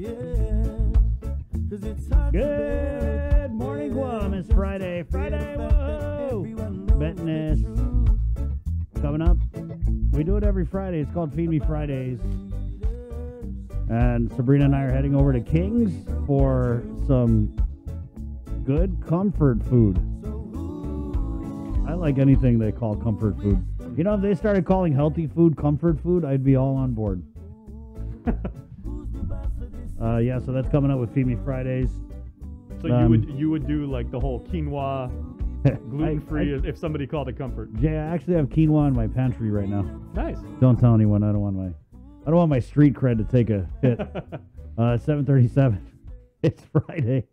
Good morning, Guam. It's Friday. Whoa! Fitness. Coming up. We do it every Friday. It's called Feed Me Fridays. And Sabrina and I are heading over to King's for some good comfort food. I like anything they call comfort food. You know, if they started calling healthy food comfort food, I'd be all on board. Yeah, so that's coming up with Feed Me Fridays. So you would do like the whole quinoa gluten-free if somebody called it comfort. Jay, I actually have quinoa in my pantry right now. Nice. Don't tell anyone. I don't want my street cred to take a hit. 7:37. It's Friday,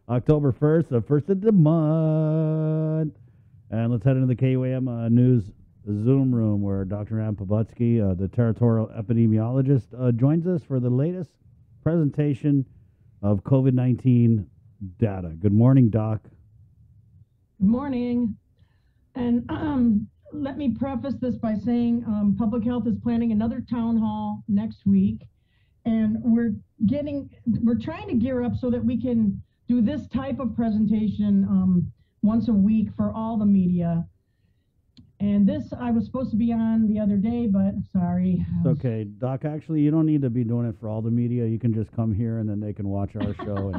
October 1st, the first of the month. And let's head into the KUAM News Zoom room where Dr. Ann Pobutsky, the territorial epidemiologist, joins us for the latest presentation of COVID-19 data. Good morning, Doc. Good morning. And let me preface this by saying Public Health is planning another town hall next week. And we're trying to gear up so that we can do this type of presentation once a week for all the media. And this I was supposed to be on the other day, but sorry. It's okay. Doc, actually, you don't need to be doing it for all the media. You can just come here and then they can watch our show.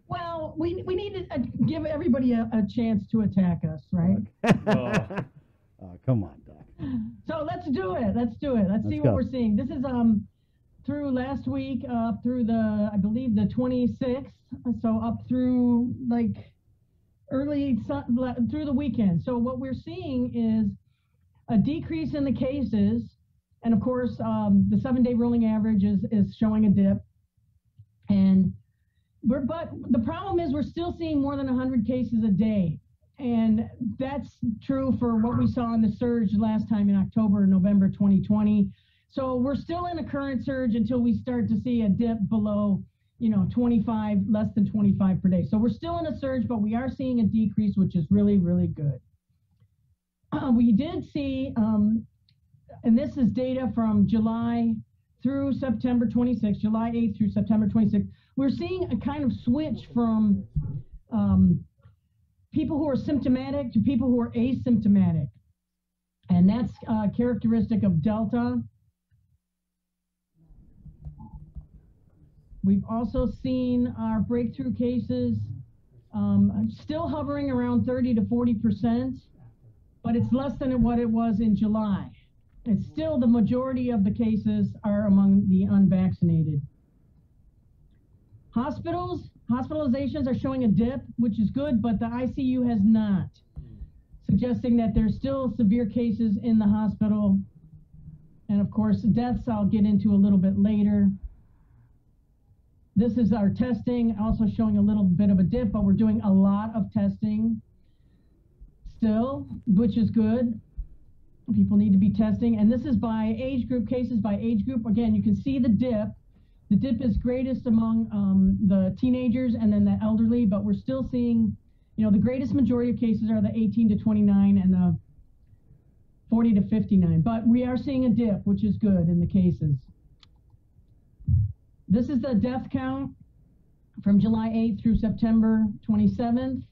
Well, we need to give everybody a chance to attack us, right? Okay. Come on, Doc. So let's do it. Let's see what we're seeing. This is through last week, up through I believe the 26th. So up through like through the weekend. So what we're seeing is a decrease in the cases, and of course the 7-day rolling average is showing a dip. But the problem is we're still seeing more than 100 cases a day, and that's true for what we saw in the surge last time in October, November 2020. So we're still in a current surge until we start to see a dip below 25, less than 25 per day. So we're still in a surge, but we are seeing a decrease, which is really, really good. We did see, and this is data from July through September 26th, July 8th through September 26th. We're seeing a kind of switch from people who are symptomatic to people who are asymptomatic. And that's characteristic of Delta. We've also seen our breakthrough cases still hovering around 30 to 40%, but it's less than what it was in July. It's still the majority of the cases are among the unvaccinated. Hospitalizations are showing a dip, which is good, but the ICU has not, suggesting that there's still severe cases in the hospital. And of course, deaths I'll get into a little bit later. This is our testing, also showing a little bit of a dip, but we're doing a lot of testing still, which is good. People need to be testing. And this is by age group, cases by age group. Again, you can see the dip. The dip is greatest among the teenagers and then the elderly, but we're still seeing, the greatest majority of cases are the 18 to 29 and the 40 to 59. But we are seeing a dip, which is good in the cases. This is the death count from July 8th through September 27th.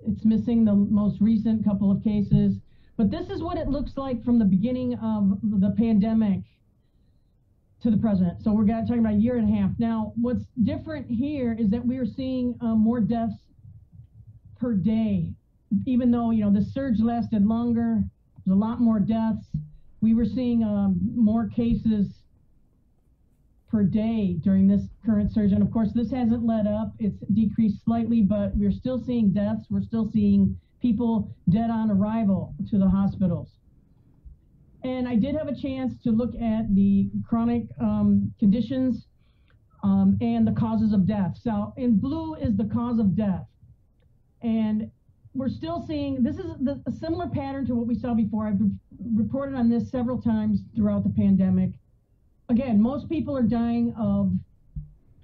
It's missing the most recent couple of cases, but this is what it looks like from the beginning of the pandemic to the present. So we're talking about a year and a half. Now, what's different here is that we are seeing more deaths per day. Even though, the surge lasted longer, there's a lot more deaths. We were seeing more cases per day during this current surge. And of course, this hasn't let up. It's decreased slightly, but we're still seeing deaths. We're still seeing people dead on arrival to the hospitals. And I did have a chance to look at the chronic conditions and the causes of death. So in blue is the cause of death. And we're still seeing, this is a similar pattern to what we saw before. I've reported on this several times throughout the pandemic. Again, most people are dying of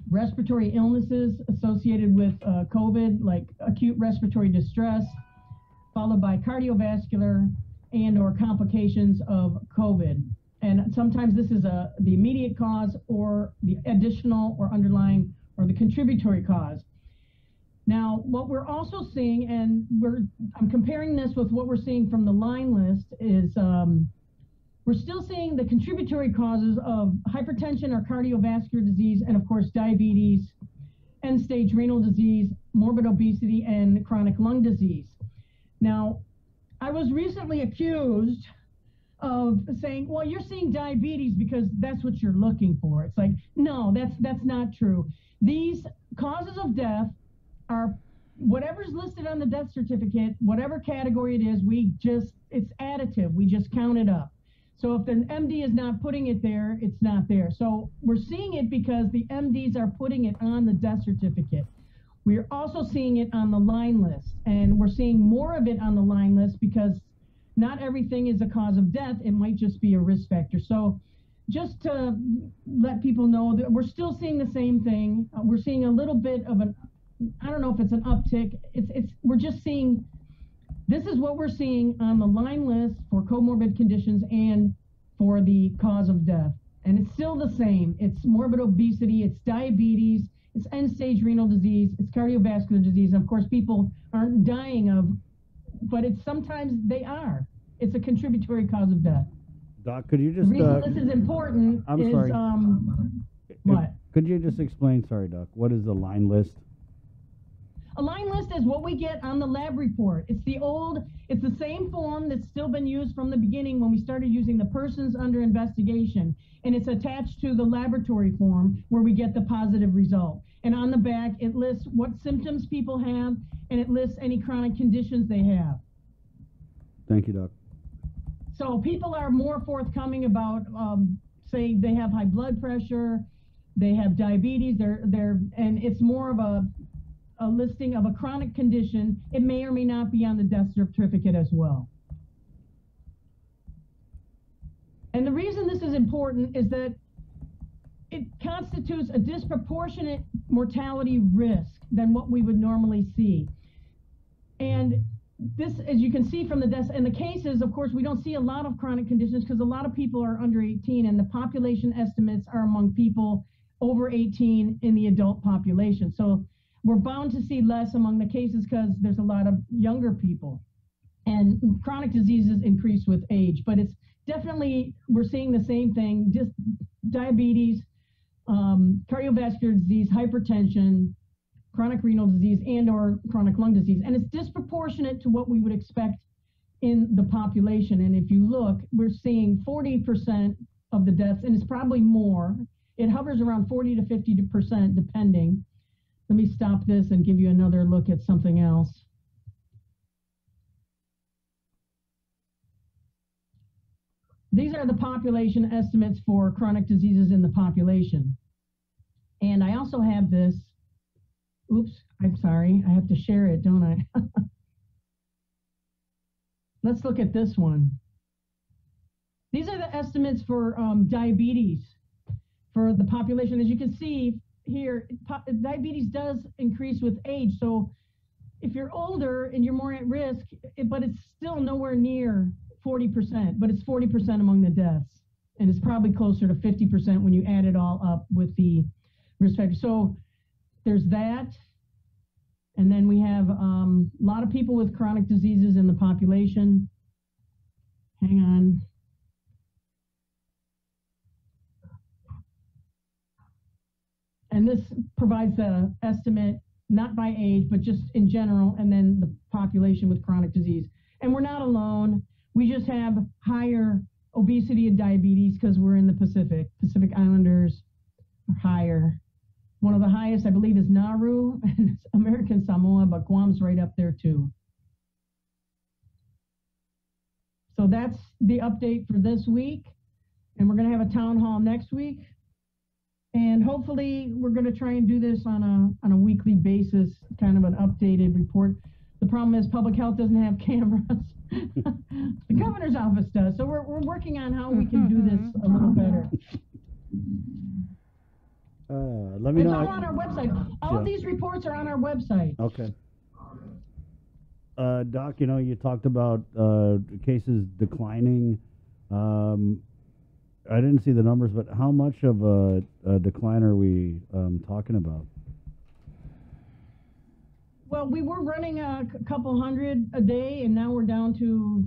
respiratory illnesses associated with COVID, like acute respiratory distress, followed by cardiovascular and or complications of COVID. And sometimes this is the immediate cause or the additional or underlying or the contributory cause. Now, what we're also seeing, and I'm comparing this with what we're seeing from the line list, is we're still seeing the contributory causes of hypertension or cardiovascular disease, and of course diabetes, end-stage renal disease, morbid obesity, and chronic lung disease. Now, I was recently accused of saying, well, you're seeing diabetes because that's what you're looking for. It's like, no, that's not true. These causes of death are whatever's listed on the death certificate, whatever category it is, it's additive. We just count it up. So if an MD is not putting it there, it's not there. So we're seeing it because the MDs are putting it on the death certificate. We're also seeing it on the line list, and we're seeing more of it on the line list because not everything is a cause of death. It might just be a risk factor. So just to let people know that we're still seeing the same thing. We're seeing a little bit of I don't know if it's an uptick. We're just seeing, this is what we're seeing on the line list for comorbid conditions and for the cause of death. And it's still the same. It's morbid obesity, it's diabetes, it's end-stage renal disease, it's cardiovascular disease. Of course, people aren't dying of, but sometimes they are. It's a contributory cause of death. Doc, could you just... The reason this is important sorry. What? Could you just explain, sorry, Doc, what is the line list? A line list is what we get on the lab report. It's the same form that's still been used from the beginning when we started using the persons under investigation. And it's attached to the laboratory form where we get the positive result. And on the back, it lists what symptoms people have, and it lists any chronic conditions they have. Thank you, Doc. So people are more forthcoming about, say they have high blood pressure, they have diabetes, and it's more of a listing of a chronic condition. It may or may not be on the death certificate as well. And the reason this is important is that it constitutes a disproportionate mortality risk than what we would normally see. And this, as you can see from the deaths and the cases, of course, we don't see a lot of chronic conditions because a lot of people are under 18, and the population estimates are among people over 18 in the adult population. So we're bound to see less among the cases because there's a lot of younger people. And chronic diseases increase with age, but it's definitely, we're seeing the same thing, just diabetes, cardiovascular disease, hypertension, chronic renal disease, and or chronic lung disease. And it's disproportionate to what we would expect in the population. And if you look, we're seeing 40% of the deaths, and it's probably more. It hovers around 40 to 50% depending. Let me stop this and give you another look at something else. These are the population estimates for chronic diseases in the population. And I also have this, oops, I'm sorry, I have to share it, don't I? Let's look at this one. These are the estimates for diabetes for the population. As you can see here, diabetes does increase with age. So if you're older and you're more at risk, but it's still nowhere near 40%, but it's 40% among the deaths. And it's probably closer to 50% when you add it all up with the risk factors. So there's that. And then we have a lot of people with chronic diseases in the population. Hang on. And this provides the estimate, not by age, but just in general, and then the population with chronic disease. And we're not alone. We just have higher obesity and diabetes because we're in the Pacific. Pacific Islanders are higher. One of the highest, I believe, is Nauru and American Samoa, but Guam's right up there too. So that's the update for this week. And we're going to have a town hall next week. And hopefully we're going to try and do this on a weekly basis, kind of an updated report. The problem is public health doesn't have cameras. The governor's office does. So we're working on how we can do this a little better. Let me know. It's all on our website. All of these reports are on our website. Okay. Doc, you know, you talked about cases declining. I didn't see the numbers, but how much of a decline are we talking about? Well, we were running a couple hundred a day, and now we're down to,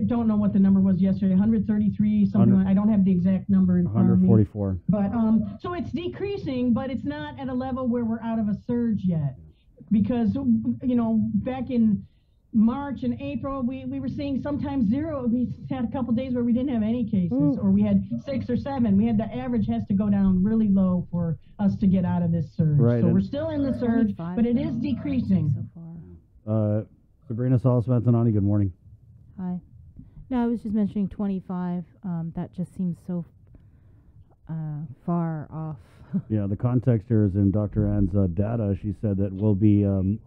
don't know what the number was yesterday, 133, something like, I don't have the exact number in front of me. 144. But, so it's decreasing, but it's not at a level where we're out of a surge yet. Because, you know, back in March and April, we were seeing sometimes 0. We had a couple days where we didn't have any cases, or we had 6 or 7. We had the average has to go down really low for us to get out of this surge. Right, so we're still in the surge, but it is decreasing. So Sabrina Saul-Sventonani, good morning. Hi. No, I was just mentioning 25. That just seems so far off. Yeah, the context here is in Dr. Ann's data. She said that we'll be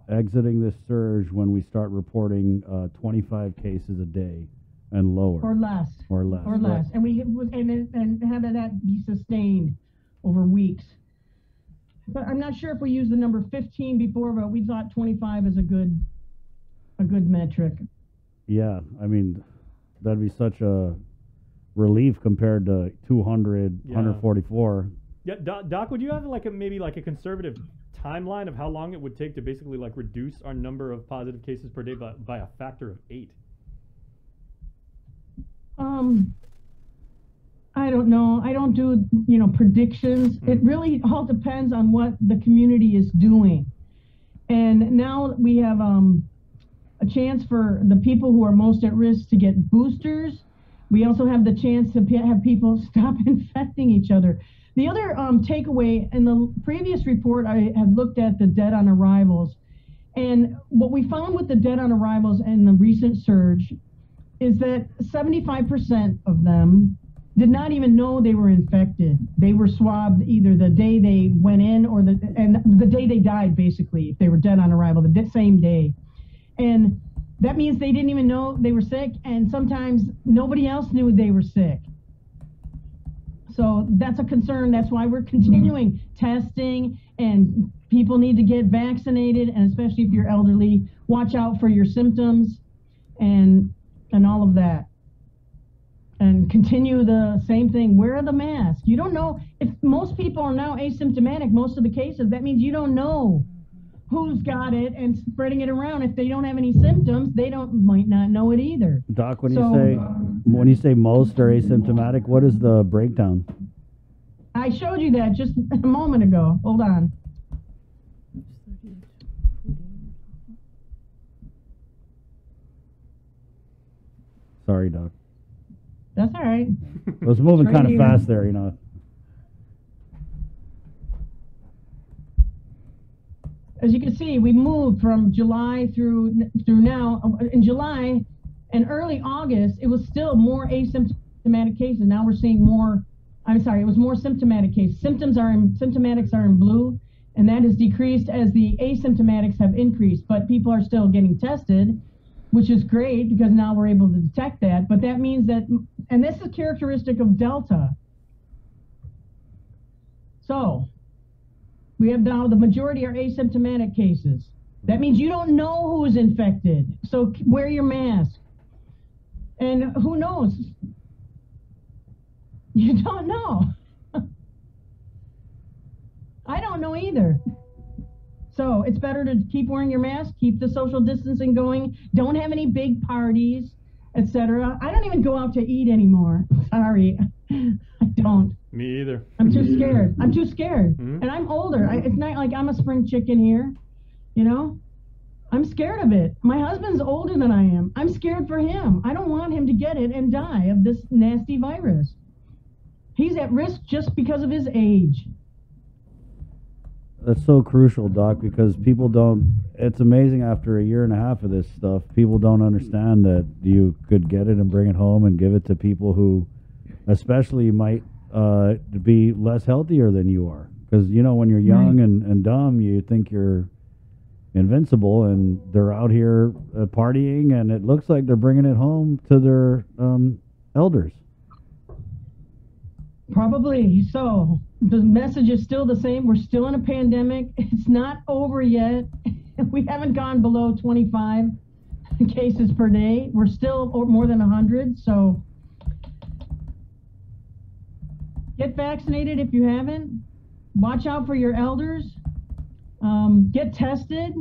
exiting this surge when we start reporting 25 cases a day and lower. Or less. Or less. Or less. And have that be sustained over weeks. But I'm not sure if we used the number 15 before, but we thought 25 is a good metric. Yeah, I mean, that'd be such a relief compared to 200, 144. Yeah, Doc, would you have maybe a conservative timeline of how long it would take to basically reduce our number of positive cases per day by a factor of 8? I don't know. I don't do, predictions. It really all depends on what the community is doing. And now we have a chance for the people who are most at risk to get boosters. We also have the chance to have people stop infecting each other. The other takeaway, in the previous report, I had looked at the dead on arrivals. And what we found with the dead on arrivals in the recent surge is that 75% of them did not even know they were infected. They were swabbed either the day they went in or the day they died, basically, if they were dead on arrival, the same day. And that means they didn't even know they were sick, and sometimes nobody else knew they were sick. So that's a concern. That's why we're continuing testing, and people need to get vaccinated, and especially if you're elderly, watch out for your symptoms and all of that. And continue the same thing. Wear the mask. You don't know if most people are now asymptomatic, most of the cases. That means you don't know who's got it and spreading it around. If they don't have any symptoms, they might not know it either. Doc, when you say most are asymptomatic, what is the breakdown? I showed you that just a moment ago. Hold on. Sorry, Doc. That's all right. It was moving kind of fast there, As you can see, we moved from July through now. In July and early August, it was still more asymptomatic cases. Now we're seeing more. I'm sorry, it was more symptomatic cases. Symptomatics are in blue, and that has decreased as the asymptomatics have increased. But people are still getting tested, which is great because now we're able to detect that. But that means that, and this is characteristic of Delta. So we have now the majority are asymptomatic cases. That means you don't know who's infected. So wear your mask. And who knows? You don't know. I don't know either. So it's better to keep wearing your mask, keep the social distancing going, don't have any big parties, etc. I don't even go out to eat anymore. Sorry, I don't. Me either. I'm too scared. I'm too scared. And I'm older. It's not like I'm a spring chicken here, I'm scared of it. My husband's older than I am. I'm scared for him. I don't want him to get it and die of this nasty virus. He's at risk just because of his age. That's so crucial, Doc, because people don't, it's amazing after a year and a half of this stuff, people don't understand that you could get it and bring it home and give it to people who especially might be less healthier than you are. Because, when you're young and dumb, you think you're invincible, and they're out here partying, and it looks like they're bringing it home to their elders. Probably so. The message is still the same. We're still in a pandemic. It's not over yet. We haven't gone below 25 cases per day. We're still more than 100. So Get vaccinated if you haven't. Watch out for your elders. Get tested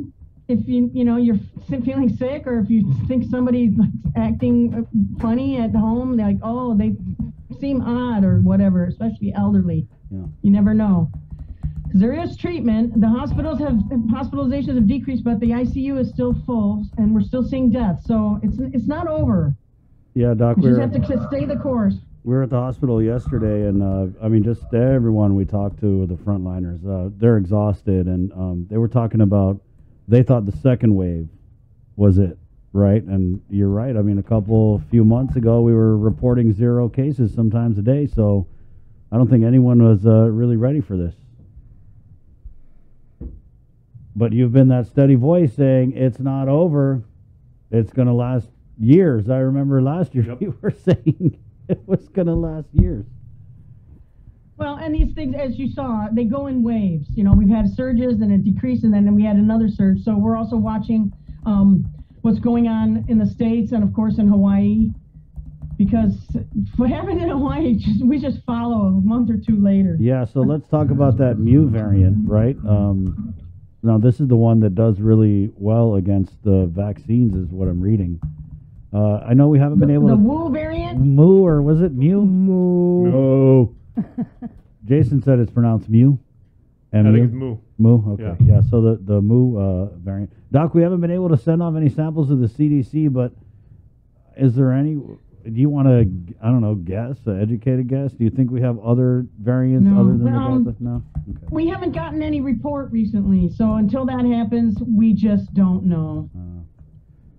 if you're feeling sick, or if you think somebody's like acting funny at home, like, oh, they seem odd or whatever, especially elderly. Yeah. You never know. Because there is treatment. The hospitalizations have decreased, but the ICU is still full, and we're still seeing deaths. So it's not over. Yeah, Doc, We just have to stay the course. we were at the hospital yesterday, and I mean, just everyone we talked to, the frontliners, they're exhausted, and they were talking about, they thought the second wave was it, right? And you're right. I mean, a few months ago, we were reporting 0 cases sometimes a day, so I don't think anyone was really ready for this. But you've been that steady voice saying it's not over. It's going to last years. I remember last year you were saying it was going to last years. Well, and these things, as you saw, they go in waves. We've had surges and it decreased, and then we had another surge. So we're also watching what's going on in the States and, of course, in Hawaii. Because what happened in Hawaii, we just follow a month or two later. Yeah, so let's talk about that Mu variant, right? Now, this is the one that does really well against the vaccines, is what I'm reading. I know we haven't been able to... The Wu variant? Mu, or was it Mu? Mu. No. Jason said it's pronounced Mu. I think it's Mu. Mu, okay. Yeah, so the Mu variant. Doc, we haven't been able to send off any samples to the CDC, but is there any... Do you want to, I don't know, guess, educated guess? Do you think we have other variants other than the Delta? No? Okay. We haven't gotten any report recently, so until that happens, we just don't know.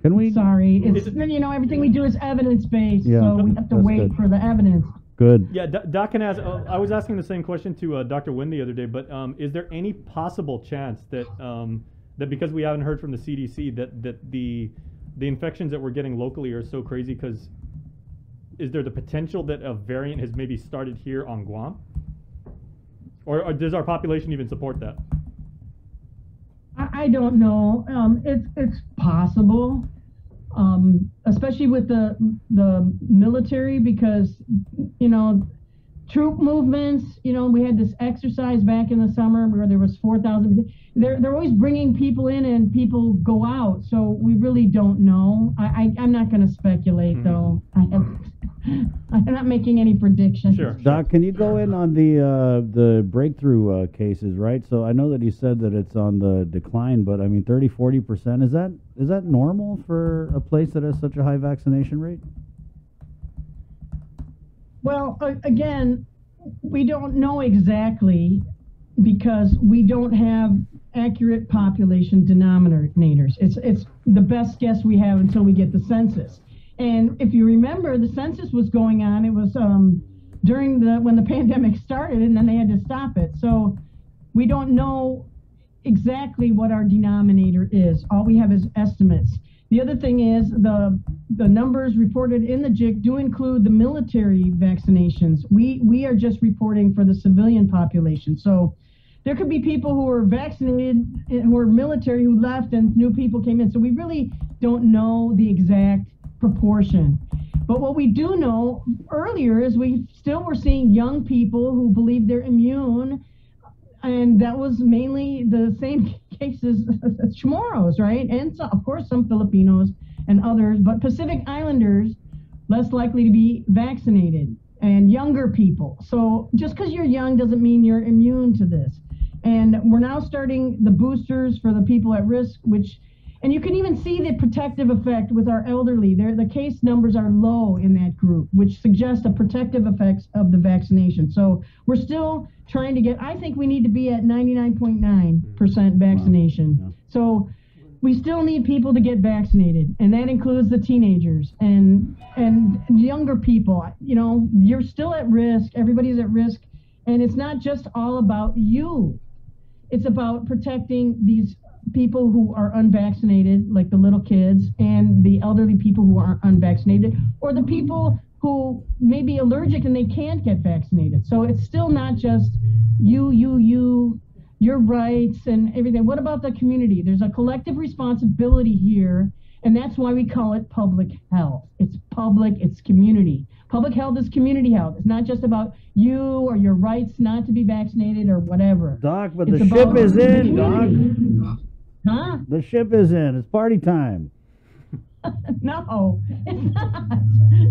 Can we? Sorry. Everything we do is evidence-based, so we have to wait for the evidence. Good. Yeah, Doc can ask, I was asking the same question to Dr. Wynn the other day, but is there any possible chance that that because we haven't heard from the CDC, that the infections that we're getting locally are so crazy because... Is there the potential that a variant has maybe started here on Guam? Or does our population even support that? I don't know. It's possible, especially with the military, because, troop movements, we had this exercise back in the summer where there was 4,000. They're always bringing people in and people go out. So we really don't know. I'm not going to speculate, though. I'm not making any predictions. Sure. Doc, can you go in on the breakthrough cases, right? So I know that you said that it's on the decline, but I mean 30-40%, is that normal for a place that has such a high vaccination rate? Well, again, we don't know exactly because we don't have accurate population denominators. It's the best guess we have until we get the census. And if you remember, the census was going on. It was during when the pandemic started, and then they had to stop it. So we don't know exactly what our denominator is. All we have is estimates. The other thing is the numbers reported in the JIC do include the military vaccinations. We are just reporting for the civilian population. So there could be people who are vaccinated, who are military, who left, and new people came in. So we really don't know the exact proportion. But what we do know earlier is we still were seeing young people who believe they're immune, and that was mainly the same cases as Chamorros, right? And so, of course, some Filipinos and others, but Pacific Islanders less likely to be vaccinated, and younger people. So just because you're young doesn't mean you're immune to this. And we're now starting the boosters for the people at risk, and you can even see the protective effect with our elderly. The case numbers are low in that group, which suggests the protective effects of the vaccination. So we're still trying to I think we need to be at 99.9% vaccination. Wow. Yeah. So we still need people to get vaccinated, and that includes the teenagers and younger people. You're still at risk. Everybody's at risk. And it's not just all about you. It's about protecting these people who are unvaccinated, like the little kids, and the elderly people who are unvaccinated, or the people who may be allergic and they can't get vaccinated. So it's still not just you, your rights and everything. What about the community? There's a collective responsibility here, and that's why we call it public health. It's public, it's community. Public health is community health. It's not just about you or your rights not to be vaccinated or whatever. Doc, but It's the ship about is the in, Doc. community. Huh? The ship is in. It's party time. No, it's not.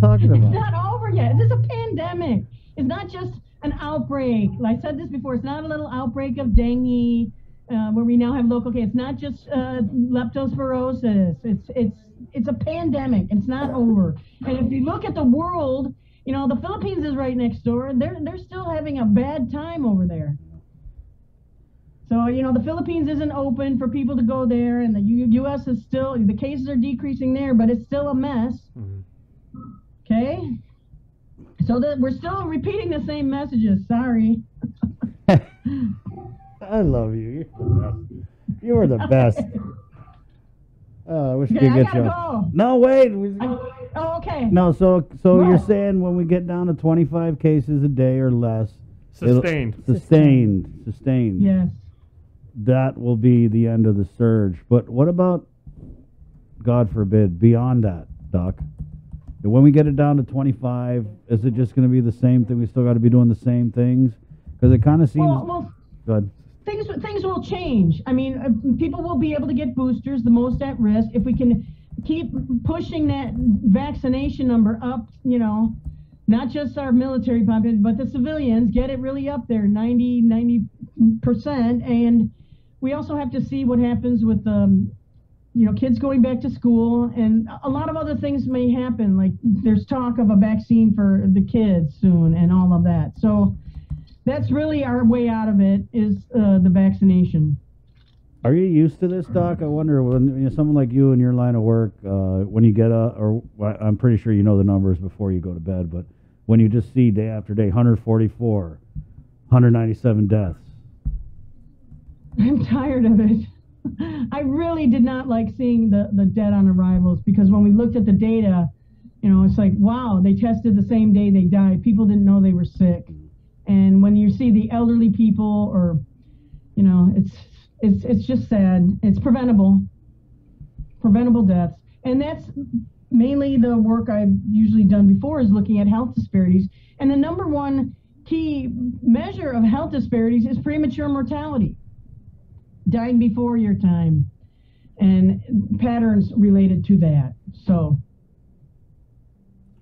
Talking about? It's not over yet. This is a pandemic. It's not just an outbreak. Like I said this before. It's not a little outbreak of dengue where we now have local cases. It's not just leptospirosis. It's a pandemic. It's not over. And if you look at the world, you know, the Philippines is right next door. They're still having a bad time over there. So, you know, the Philippines isn't open for people to go there, and the U.S. is still, the cases are decreasing there, but it's still a mess. Okay? So that we're still repeating the same messages. Sorry. I love you. You are the best. I wish we Okay, could I get you. gotta go. No, wait. Oh, okay. No, so What? you're saying when we get down to 25 cases a day or less, Sustained. Sustained. Yes. That will be the end of the surge. But what about, God forbid, beyond that, Doc? When we get it down to 25, is it just going to be the same thing? We still got to be doing the same things? Because it kind of seems... Well, good. things will change. I mean, people will be able to get boosters, the most at risk. If we can keep pushing that vaccination number up, you know, not just our military population, but the civilians, get it really up there, 90%. And we also have to see what happens with, you know, kids going back to school, and a lot of other things may happen. Like there's talk of a vaccine for the kids soon and all of that. So that's really our way out of it, is the vaccination. Are you used to this, Doc? I wonder, when you know, someone like you in your line of work, when you get I'm pretty sure you know the numbers before you go to bed, but when you just see day after day, 144, 197 deaths. I'm tired of it. I really did not like seeing the dead on arrivals, because when we looked at the data, you know, it's like, wow, they tested the same day they died. People didn't know they were sick. And when you see the elderly people, or, you know, it's just sad. It's preventable deaths. And that's mainly the work I've usually done before, is looking at health disparities. And the number one key measure of health disparities is premature mortality, dying before your time, and patterns related to that. So,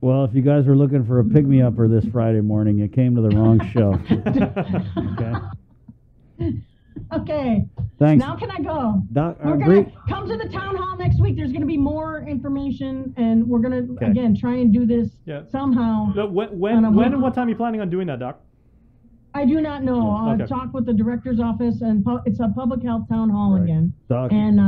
well, if you guys are looking for a pick-me-upper this Friday morning, you came to the wrong show. Okay. Thanks. Now can I go? Doc, We're going to come to the town hall next week. There's going to be more information, and we're going to, again, try and do this somehow. When and what time are you planning on doing that, Doc? I do not know. I'll talk with the director's office, and it's a public health town hall again. Doc, and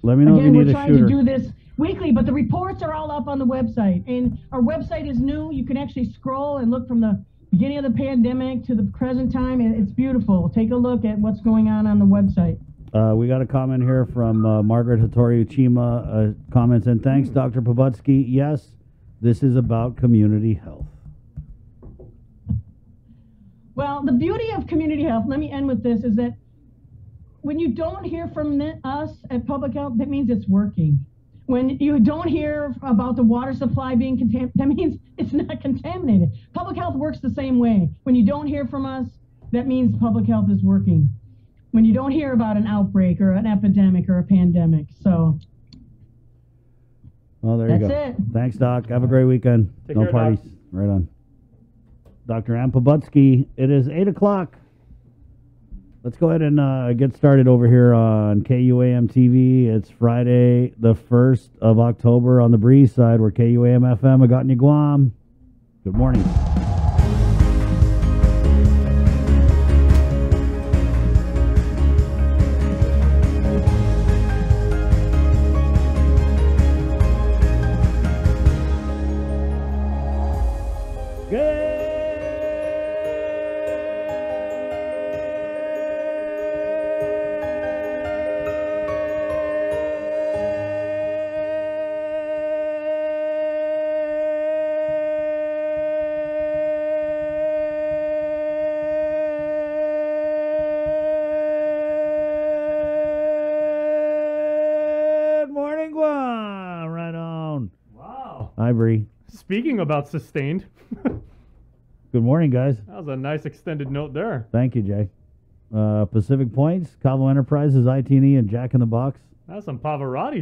let me know again, if you we're need a trying shooter. to do this weekly, but the reports are all up on the website. And our website is new. You can actually scroll and look from the beginning of the pandemic to the present time, and it's beautiful. Take a look at what's going on the website. We got a comment here from Margaret Hattori Uchima, comments, and thanks, Dr. Pobutsky. Yes, this is about community health. Well, the beauty of community health, let me end with this, is that when you don't hear from us at Public Health, that means it's working. When you don't hear about the water supply being contaminated, that means it's not contaminated. Public health works the same way. When you don't hear from us, that means public health is working. When you don't hear about an outbreak or an epidemic or a pandemic. So, well, there you go. That's it. Thanks, Doc. Have a great weekend. Take no care, parties. Doc. Right on. Dr. Ann Pobutsky. It is 8 o'clock. Let's go ahead and get started over here on KUAM TV. It's Friday, the 1st of October on the Breeze side. We're KUAM FM, Agotni, Guam. Good morning. Hi, Bree. Speaking about sustained, Good morning, guys. that was a nice extended note there. Thank you, Jay. Pacific Points, Cabo Enterprises, IT&E, and Jack in the Box. That's some Pavarotti